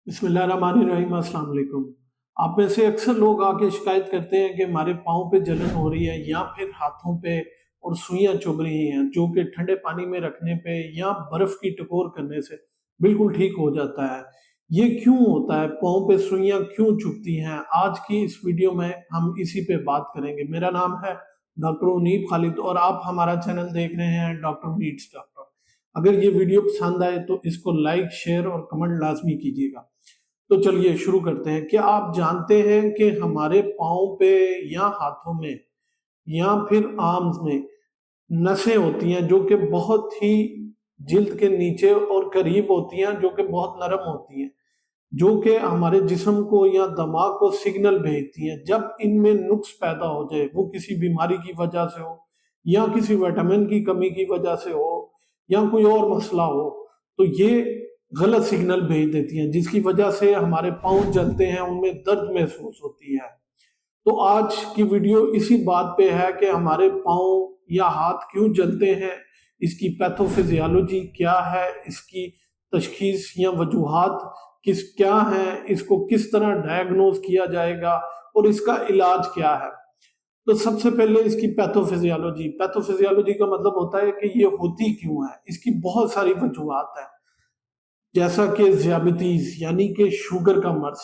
बिस्मिल्लाहिर्रहमानिर्रहीम, अस्सलाम वालेकुम। आप में से अक्सर लोग आके शिकायत करते हैं कि हमारे पाँव पे जलन हो रही है या फिर हाथों पे और सुइयां चुभ रही हैं, जो कि ठंडे पानी में रखने पे या बर्फ की टकोर करने से बिल्कुल ठीक हो जाता है। ये क्यों होता है? पाँव पे सुइयां क्यों चुभती हैं? आज की इस वीडियो में हम इसी पे बात करेंगे। मेरा नाम है डॉक्टर उनीब खालिद और आप हमारा चैनल देख रहे हैं डॉक्टर नीड्स डॉक्टर। अगर ये वीडियो पसंद आए तो इसको लाइक, शेयर और कमेंट लाजमी कीजिएगा। तो चलिए शुरू करते हैं। क्या आप जानते हैं कि हमारे पाँव पे या हाथों में या फिर आर्म्स में नसें होती हैं जो कि बहुत ही जिल्द के नीचे और करीब होती हैं, जो कि बहुत नरम होती हैं, जो कि हमारे जिस्म को या दिमाग को सिग्नल भेजती हैं। जब इनमें नुक्स पैदा हो जाए, वो किसी बीमारी की वजह से हो या किसी विटामिन की कमी की वजह से हो या कोई और मसला हो, तो ये गलत सिग्नल भेज देती हैं, जिसकी वजह से हमारे पाँव जलते हैं, उनमें दर्द महसूस होती है। तो आज की वीडियो इसी बात पे है कि हमारे पाँव या हाथ क्यों जलते हैं, इसकी पैथोफिजियोलॉजी क्या है, इसकी तशखीस या वजूहात क्या है, इसको किस तरह डायग्नोज किया जाएगा और इसका इलाज क्या है। तो सबसे पहले इसकी पैथोफिजियोलॉजी का मतलब होता है कि ये होती क्यों है। इसकी बहुत सारी वजूहात है, जैसा कि ज़ियाबितीज यानी कि शुगर का मर्ज।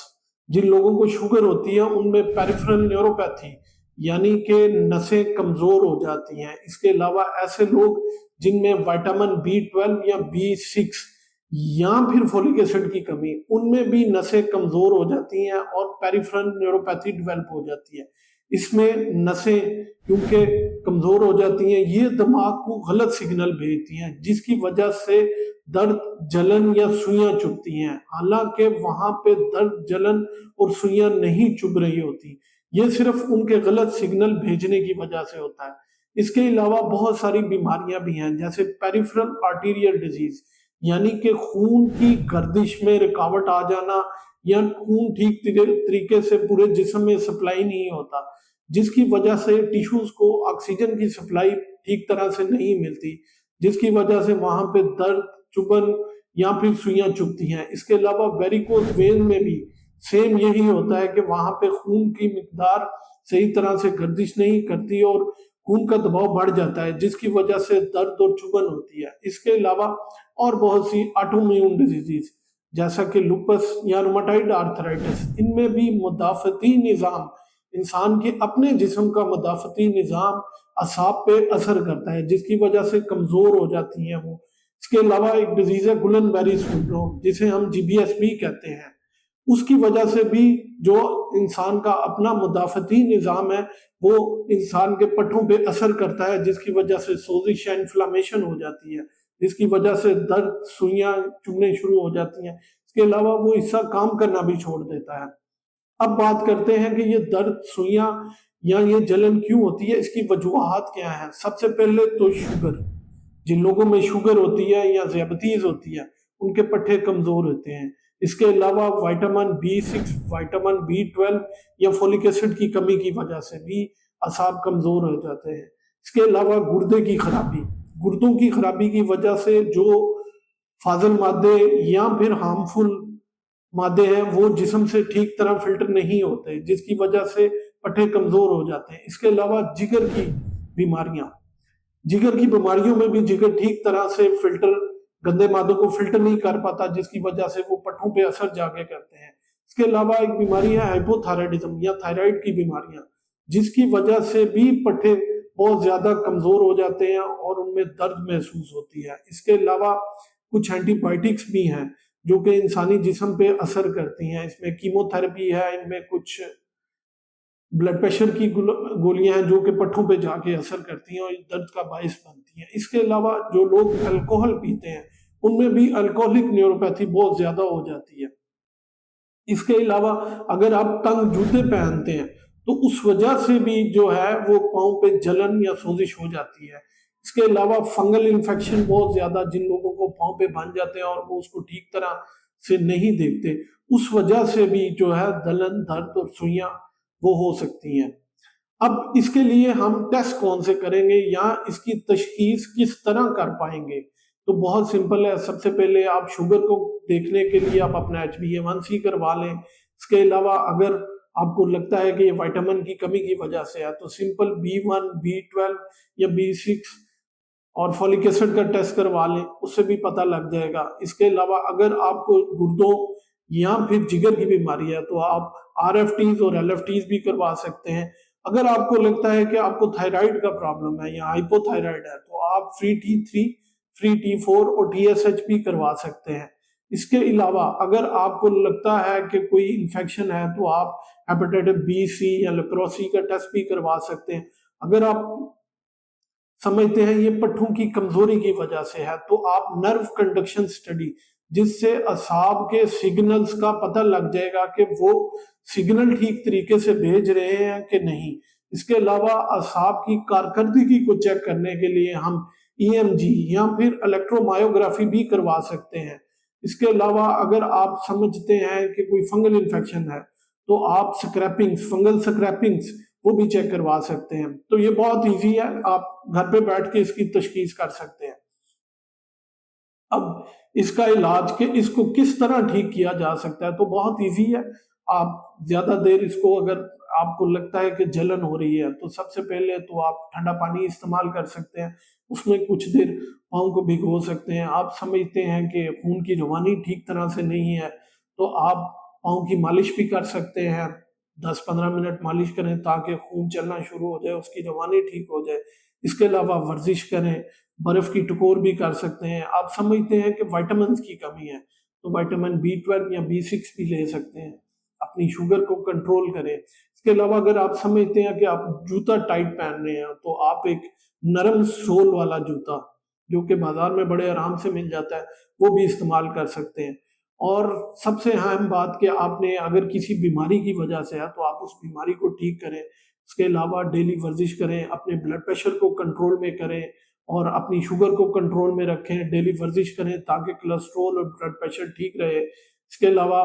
जिन लोगों को शुगर होती है उनमें पेरिफेरल न्यूरोपैथी यानी कि नसें कमजोर हो जाती हैं। इसके अलावा ऐसे लोग जिनमें विटामिन B12 या B6 या फिर फोलिक एसिड की कमी, उनमें भी नसें कमजोर हो जाती हैं और पेरिफेरल न्यूरोपैथी डेवलप हो जाती है। इसमें नसें क्योंकि कमजोर हो जाती हैं, ये दिमाग को गलत सिग्नल भेजती हैं, जिसकी वजह से दर्द, जलन या सुइयां चुभती हैं। हालांकि वहां पे दर्द, जलन और सुइयां नहीं चुभ रही होती, ये सिर्फ उनके गलत सिग्नल भेजने की वजह से होता है। इसके अलावा बहुत सारी बीमारियां भी हैं, जैसे पेरिफेरल आर्टीरियल डिजीज यानी कि खून की गर्दिश में रुकावट आ जाना या खून ठीक तरीके से पूरे जिस्म में सप्लाई नहीं होता, जिसकी वजह से टिश्यूज को ऑक्सीजन की सप्लाई ठीक तरह से नहीं मिलती, जिसकी वजह से वहां पे दर्द, चुभन या फिर सुइयां चुभती हैं। इसके अलावा वेरिकोज वेन में भी सेम यही होता है कि वहां पे खून की मिकदार सही तरह से गर्दिश नहीं करती और खून का दबाव बढ़ जाता है, जिसकी वजह से दर्द और चुभन होती है। इसके अलावा और बहुत सी ऑटोइम्यून डिजीज जैसा कि लुपस या रूमेटॉइड आर्थराइटिस, इनमें भी मुदाफती निज़ाम, इंसान के अपने जिस्म का मुदाफती निज़ाम असाब पे असर करता है, जिसकी वजह से कमजोर हो जाती हैं वो। इसके अलावा एक डिजीज है गुलन बेरी सिंड्रोम, जिसे हम GBS भी कहते हैं। उसकी वजह से भी जो इंसान का अपना मुदाफती निज़ाम है वो इंसान के पट्टों पे असर करता है, जिसकी वजह से सोजिश या इन्फ्लामेशन हो जाती है, जिसकी वजह से दर्द, सुइयां चुभने शुरू हो जाती हैं। इसके अलावा वो हिस्सा काम करना भी छोड़ देता है। अब बात करते हैं कि ये दर्द, सुइयां या ये जलन क्यों होती है, इसकी वजूहात क्या है। सबसे पहले तो शुगर। जिन लोगों में शुगर होती है या ज़ियाबतीज होती है, उनके पट्टे कमजोर होते हैं। इसके अलावा विटामिन B6, विटामिन B12 या फोलिक एसिड की कमी की वजह से भी असाब कमजोर हो जाते हैं। इसके अलावा गुर्दे की खराबी, गुर्दों की खराबी की वजह से जो फाजल मादे या फिर हार्मफुल मादे हैं वो जिस्म से ठीक तरह फिल्टर नहीं होते, जिसकी वजह से पट्टे कमजोर हो जाते हैं। इसके अलावा जिगर की बीमारियां, जिगर की बीमारियों में भी जिगर ठीक तरह से फिल्टर, गंदे मादों को फिल्टर नहीं कर पाता, जिसकी वजह से वो पट्टों पे असर जाके करते हैं। इसके अलावा एक बीमारी है हाइपोथायराइडिज्म या थायराइड की बीमारियां, जिसकी वजह से भी पट्टे बहुत ज्यादा कमजोर हो जाते हैं और उनमें दर्द महसूस होती है। इसके अलावा कुछ एंटीबायोटिक्स भी हैं जो कि इंसानी जिस्म पे असर करती हैं। इसमें कीमोथेरेपी है, इनमें कुछ ब्लड प्रेशर की गोलियां हैं जो कि पट्टों पे जाके असर करती हैं और दर्द का बायस बनती हैं। इसके अलावा जो लोग अल्कोहल पीते हैं उनमें भी अल्कोहलिक न्यूरोपैथी बहुत ज्यादा हो जाती है। इसके अलावा अगर आप तंग जूते पहनते हैं तो उस वजह से भी जो है वो पाँव पे जलन या सोजिश हो जाती है। इसके अलावा फंगल इन्फेक्शन बहुत ज्यादा, जिन लोगों को पाँव पे बन जाते हैं और वो उसको ठीक तरह से नहीं देखते, उस वजह से भी जो है जलन, दर्द और सुइयां वो हो सकती हैं। अब इसके लिए हम टेस्ट कौन से करेंगे या इसकी तशखीस किस तरह कर पाएंगे, تو بہت سمپل ہے، سب سے پہلے آپ شوگر کو دیکھنے کے لیے آپ اپنا HbA1c کروا لیں۔ اس کے علاوہ اگر آپ کو لگتا ہے کہ یہ وائٹامن کی کمی کی وجہ سے ہے تو سمپل B1 B12 یا B6 اور فولک ایسڈ کا ٹیسٹ کروا لیں، اس سے بھی پتہ لگ جائے گا۔ اس کے علاوہ اگر آپ کو گردوں یا پھر جگر کی بیماری ہے تو آپ RFTs اور LFTs بھی کروا سکتے ہیں۔ اگر آپ کو لگتا ہے کہ آپ کو تھائرائیڈ کا پرابلم ہے یا ہائپو تھائرائیڈ ہے تو آپ فری T3 فری T4 اور TSH بھی کروا سکتے ہیں۔ اس کے علاوہ اگر آپ کو لگتا ہے کہ کوئی انفیکشن ہے تو آپ ہیپیٹائٹس B C یا لیپروسی کا ٹیسٹ بھی کروا سکتے ہیں۔ اگر آپ سمجھتے ہیں یہ پٹھوں کی کمزوری کی وجہ سے ہے تو آپ نرو کنڈکشن سٹڈی، جس سے اعصاب کے سگنلز کا پتہ لگ جائے گا کہ وہ سگنل ٹھیک طریقے سے بھیج رہے ہیں کہ نہیں۔ اس کے علاوہ اعصاب کی کارکردگی کو چیک کرنے کے لیے ہم EMG یا پھر الیکٹرومایوگرافی بھی کروا سکتے ہیں۔ اس کے علاوہ اگر آپ سمجھتے ہیں کہ کوئی فنگل انفیکشن ہے تو آپ فنگل سکریپنگز وہ بھی چیک کروا سکتے ہیں۔ تو یہ بہت ایزی ہے، آپ گھر پہ بیٹھ کے اس کی تشخیص کر سکتے ہیں۔ اب اس کا علاج کہ اس کو کس طرح ٹھیک کیا جا سکتا ہے تو بہت ایزی ہے۔ آپ زیادہ دیر اس کو اگر آپ کو لگتا ہے کہ جلن ہو رہی ہے تو سب سے پہلے تو آپ ٹھنڈا پانی استعمال کر سکتے ہیں، اس میں کچھ دیر پاؤں کو بھگو سکتے ہیں۔ آپ سمجھتے ہیں کہ خون کی روانی ٹھیک طرح سے نہیں ہے تو آپ پاؤں کی مالش بھی کر سکتے ہیں، 10-15 منٹ مالش کریں تاکہ خون چلنا شروع ہو جائے، اس کی روانی ٹھیک ہو جائے۔ اس کے علاوہ ورزش کریں، برف کی ٹکور بھی کر سکتے ہیں۔ آپ سمجھتے ہیں کہ وائٹامنز کی کمی ہے تو وائٹامن B12 یا B6 بھی لے سکتے ہیں، اپنی شوگر کو کنٹرول کریں۔ اس کے علاوہ اگر آپ سمجھتے ہیں کہ آپ جوتا ٹائٹ پہن رہے ہیں تو آپ ایک نرم سول والا جوتا جو کہ بازار میں بڑے آرام سے مل جاتا ہے وہ بھی استعمال کر سکتے ہیں۔ اور سب سے اہم بات کہ آپ نے اگر کسی بیماری کی وجہ سے ہے تو آپ اس بیماری کو ٹھیک کریں۔ اس کے علاوہ ڈیلی ورزش کریں، اپنے بلڈ پریشر کو کنٹرول میں کریں اور اپنی شوگر کو کنٹرول میں رکھیں، ڈیلی ورزش کریں تاکہ کولیسٹرول اور بلڈ پریشر ٹھیک رہے۔ اس کے علاوہ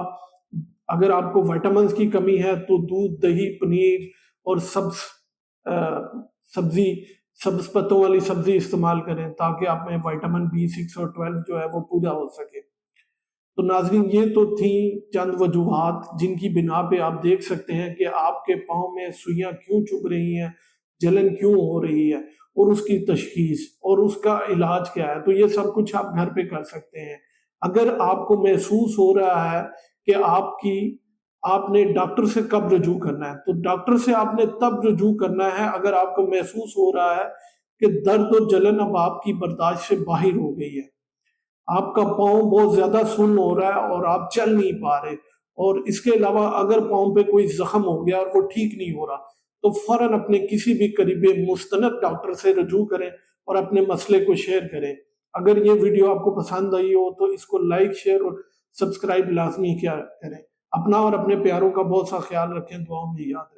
اگر آپ کو وائٹامنز کی کمی ہے تو دودھ، دہی، پنیر اور سبز پتوں والی سبزی استعمال کریں تاکہ آپ میں وائٹامن B6 اور 12 جو ہے وہ پورا ہو سکے۔ تو ناظرین یہ تو تھیں چند وجوہات جن کی بنا پہ آپ دیکھ سکتے ہیں کہ آپ کے پاؤں میں سوئیاں کیوں چبھ رہی ہیں، جلن کیوں ہو رہی ہے اور اس کی تشخیص اور اس کا علاج کیا ہے۔ تو یہ سب کچھ آپ گھر پہ کر سکتے ہیں۔ اگر آپ کو محسوس ہو رہا ہے کہ آپ نے ڈاکٹر سے کب رجوع کرنا ہے تو ڈاکٹر سے آپ نے تب رجوع کرنا ہے اگر آپ کو محسوس ہو رہا ہے کہ درد و جلن اب آپ کی برداشت سے باہر ہو گئی ہے، آپ کا پاؤں بہت زیادہ سن ہو رہا ہے اور آپ چل نہیں پا رہے، اور اس کے علاوہ اگر پاؤں پہ کوئی زخم ہو گیا اور وہ ٹھیک نہیں ہو رہا تو فوراً اپنے کسی بھی قریبی مستند ڈاکٹر سے رجوع کریں اور اپنے مسئلے کو شیئر کریں۔ اگر یہ ویڈیو آپ کو پسند آئی ہو تو اس کو لائک، شیئر اور سبسکرائب لازمی کیا کریں۔ اپنا اور اپنے پیاروں کا بہت سا خیال رکھیں، دعاؤں میں یاد رکھیں۔